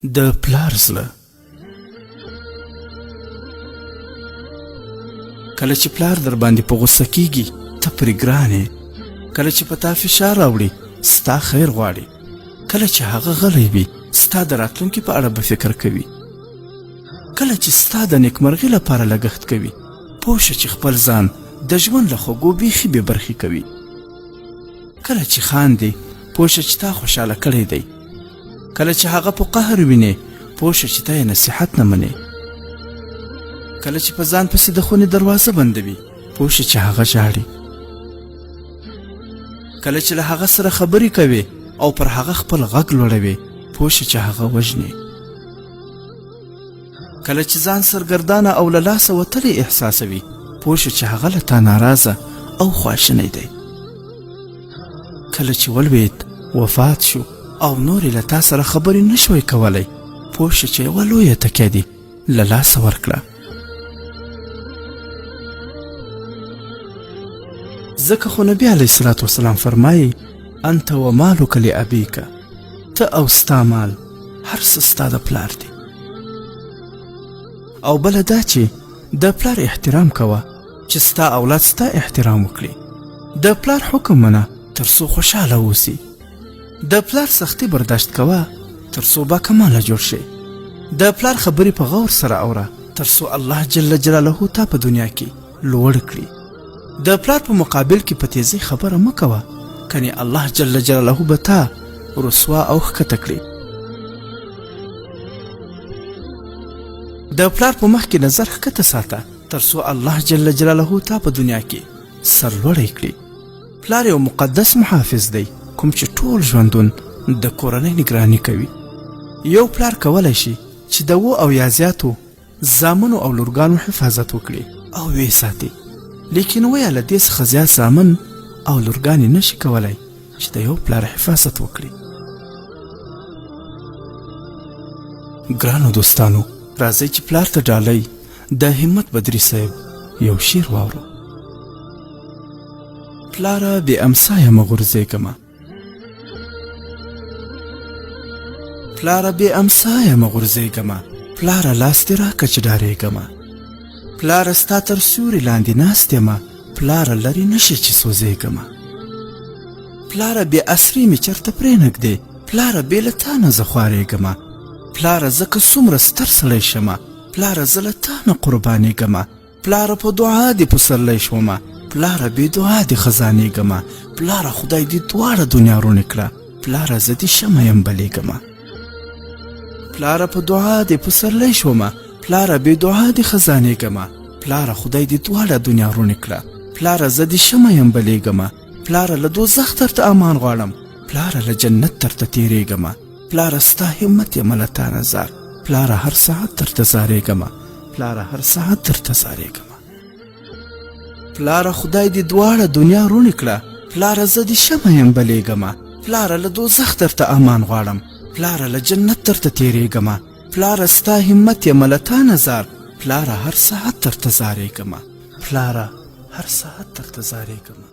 د پلار زړه. کله چې پلار در باندې په غوسه کیږي ته پرې ګران یې، کله چې په تا فشار راوړي ستا خیر غواړي، کله چې هغه غلی وي ستا د راتلونکي په اړه به فکر کوي، کله چې ستا د نیکمرغۍ لپاره لګښت کوي، پوه شه چې خپل ځان د ژوند له خوږو بیخي بې برخې کوي. کله چې خاندي پوه شه چې تا خوشحاله کړی دی، کله چې هغه په قهر وینې پوه شه چې ته یې نصیحت نه منې، کله چې په ځان پسې د خونې دروازه بندوي پوه شه چې هغه ژاړي، کله چې له هغه سره خبرې کوي او پر هغه خپل غږ لوړوي پوه شه چې هغه وژنې، کله چې ځان سرګردانه او له لاسه وتلی احساسوي پوه شه چې هغه له تا ناراضه او خواشینی دی، کله چې ولوید وفات شو او نورې له تا سره خبرې نشوی کولی پوه شه چې یوه لویه تکیه دې له لاسه ورکړه. ځکه خو نبي علیه الصلاة والسلام فرمایي انت و مالک لابیک، ته او ستا مال هر څه ستا د پلار دی. او بله دا چې د پلار احترام کوه چې ستا اولاد ستا احترام وکړي، د پلار حکم منه تر څو خوشحاله اوسي، د پلار سختي برداشت کوه تر څو باکماله جوړ شي، د پلار خبرې په غور سره اوره تر څو الله جل جلاله تا په دنیا کې لوړ کړي، د پلار په مقابل کې په تیزۍ خبره مه کوه کنې الله جل جلاله به تا رسوا او ښکته کړي، د پلار په مخ کې نظر ښکته ساته تر څو الله جل جلاله تا په دنیا کې سرلوړی کړي. پلار یو مقدس محافظ دی کوم چې ټول ژوندون د کورنۍ نگراني کوي. یو پلار کولی شي چې د 2 او یا زیاتو زامنو او لورګانو حفاظت وکړي او ویې ساتي، لیکن ویه له دې څخه زیات زامن او لورګانې نشي کولی چې د یو پلار حفاظت وکړي. ګرانو دوستانو، راځئ چې پلار ته ډالۍ د همت بدري صاحب یو شعر واورو. پلاره بې امسایه مه غورځېږمه، پلاره بې امسایه مه غورځېږمه، پلاره لاس دې راکړه چې ډارېږمه، پلاره ستا تر سیوري لاندې ناست یمه، پلاره لرې نشې چې سوځېږمه، پلاره بې اسرې مې چېرته پرېنږدې، پلاره بې له تا نه زه خوارېږمه، پلاره زه که څومره ستر سړی شمه، پلاره زه له تا نه قربانېږمه، پلاره په دعا دې پسرلی شومه، پلاره بې دعا دې خزانېږمه، پلاره خدای دې دواړه دنیا رونې کړه، پلاره زه دې شمه یم بلېږمه، پلاره په دعا دې پسرلی شومه، پلاره بې دعا دې خزانېږمه، پلاره خدای دې دواړه دنیا رونې کړه، پلاره زه دې شمه یم بلېږمه، پلاره له دوزخ درته امان غواړم، پلاره له جنت درته تېرېږمه، پلاره ستا همت یمه له تا نظر، پلاره هر ساعت درته زارېږمه، پلاره هر ساعت درته زارېږمه، پلاره خدای دې دواړه دنیا رونې کړه، پلاره زه دې شمه یم بلېږمه، پلاره له دوزخ درته امان غواړم، پلاره له جنت درته تېرېږمه، پلاره ستا همت یمه له تا نظر، پلاره هر ساعت درته زارېږمه، پلاره هر ساعت درته زارېږمه.